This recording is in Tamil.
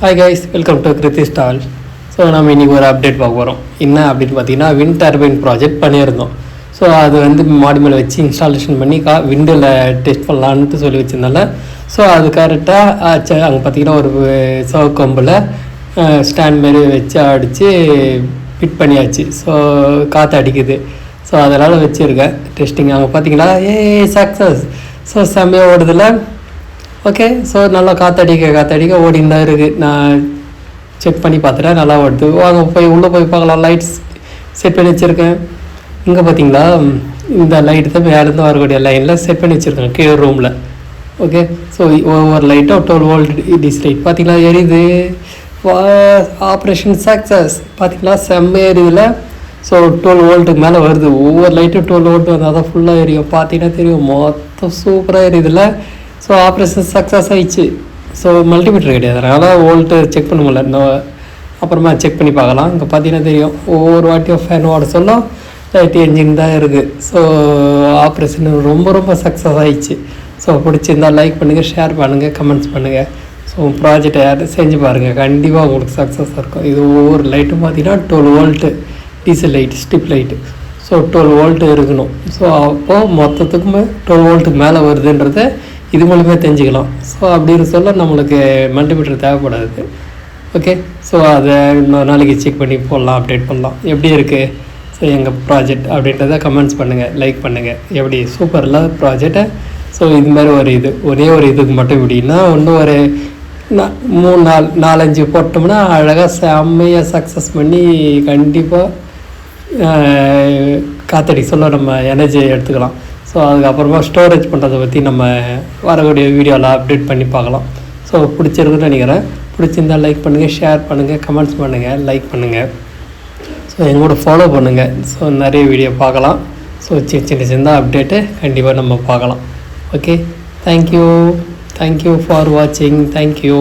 Hi guys, welcome to Kriti Stall. So நம்ம இன்றைக்கி ஒரு அப்டேட் பார்க்க போகிறோம். என்ன அப்படின்னு பார்த்தீங்கன்னா விண்ட் டர்பைன் ப்ராஜெக்ட் பண்ணியிருந்தோம். ஸோ அது வந்து மாடி மேலே வச்சு இன்ஸ்டாலேஷன் பண்ணி விண்டில் டெஸ்ட் பண்ணலான்ட்டு சொல்லி வச்சுருந்தால ஸோ அது கரெக்டாக அங்கே பார்த்தீங்கன்னா ஒரு சவ் கொம்பில் ஸ்டாண்ட் மாரி வச்சு அடித்து ஃபிட் பண்ணியாச்சு. ஸோ காற்று அடிக்குது. ஸோ அதனால் வச்சுருக்கேன் டெஸ்டிங். அங்கே பார்த்தீங்களா சக்ஸஸ். ஸோ செம்மையாக ஓடுதில்ல. ஓகே, ஸோ நல்லா காற்றடிக்க ஓடின்னு தான் இருக்குது. நான் செக் பண்ணி பார்த்துட்டேன், நல்லா ஓடுது. வாங்க போய் உள்ளே போய் பார்க்கலாம். லைட்ஸ் செட் பண்ணி வச்சுருக்கேன். இங்கே பார்த்தீங்களா இந்த லைட்டு தான் மேலேருந்து வரக்கூடிய லைனில் செட் பண்ணி வச்சுருக்கேன் கீழே ரூமில். ஓகே, ஸோ ஒவ்வொரு லைட்டும் 12 வோல்ட் டிஸ் லைட் பார்த்தீங்களா எரியுது. Operation success. பார்த்தீங்களா செம்ம எரியுதுல. ஸோ 12 வோல்ட்டுக்கு மேலே வருது. ஒவ்வொரு லைட்டும் 12 வோல்ட் வந்தால் தான் ஃபுல்லாக எரியும். பார்த்தீங்கன்னா தெரியும், மொத்தம் சூப்பராக எரியுதுல. ஸோ ஆப்ரேஷன் சக்ஸஸ் ஆகிடுச்சு. ஸோ மல்டிமீட்டர் கிடையாது, அதனால் வோல்ட்டு செக் பண்ண முடியல. இன்னும் அப்புறமா செக் பண்ணி பார்க்கலாம். இங்கே பார்த்தீங்கன்னா தெரியும், ஒவ்வொரு வாட்டியும் ஃபேன் ஓட சொல்ல லைட் என்ஜின் தான் இருக்குது. ஸோ ஆப்ரேஷன் ரொம்ப சக்ஸஸ் ஆகிடுச்சு. ஸோ பிடிச்சிருந்தால் லைக் பண்ணுங்கள், ஷேர் பண்ணுங்கள், கமெண்ட்ஸ் பண்ணுங்கள். ஸோ ப்ராஜெக்டை யாரும் செஞ்சு பாருங்கள், கண்டிப்பாக உங்களுக்கு சக்ஸஸ் இருக்கும். இது ஒவ்வொரு லைட்டும் பார்த்தீங்கன்னா 12 volt diesel light, strip light. So 12 volt இருக்கணும். ஸோ அப்போது மொத்தத்துக்குமே 12 வோல்ட்டுக்கு மேலே வருதுன்றதை இது மூலமே தெரிஞ்சுக்கலாம். ஸோ அப்படின்னு சொல்ல நம்மளுக்கு மல்டிமீட்டர் தேவைப்படாது. ஓகே, ஸோ அதை இன்னொரு நாளைக்கு செக் பண்ணி போடலாம், அப்டேட் பண்ணலாம். எப்படி இருக்குது ஸோ எங்கள் ப்ராஜெக்ட் அப்படின்றத கமெண்ட்ஸ் பண்ணுங்கள், லைக் பண்ணுங்கள். எப்படி சூப்பரில் ப்ராஜெக்டை. ஸோ இது மாதிரி ஒரே ஒரு இதுக்கு மட்டும் இப்படின்னா இன்னும் ஒரு 3-4-5 போட்டோம்னா அழகாக செம்மையாக சக்ஸஸ் பண்ணி கண்டிப்பாக காத்தடி சொல்ல நம்ம எனர்ஜி எடுத்துக்கலாம். ஸோ அதுக்கப்புறமா ஸ்டோரேஜ் பண்ணுறதை பற்றி நம்ம வரக்கூடிய வீடியோவில் அப்டேட் பண்ணி பார்க்கலாம். ஸோ பிடிச்சிருக்குன்னு நினைக்கிறேன். பிடிச்சிருந்தால் லைக் பண்ணுங்கள், ஷேர் பண்ணுங்கள், கமெண்ட்ஸ் பண்ணுங்கள், லைக் பண்ணுங்கள். ஸோ எங்களோட ஃபாலோ பண்ணுங்கள். ஸோ நிறைய வீடியோ பார்க்கலாம். ஸோ சின்ன அப்டேட்டு கண்டிப்பாக நம்ம பார்க்கலாம். ஓகே, தேங்க்யூ ஃபார் வாட்சிங். தேங்க்யூ.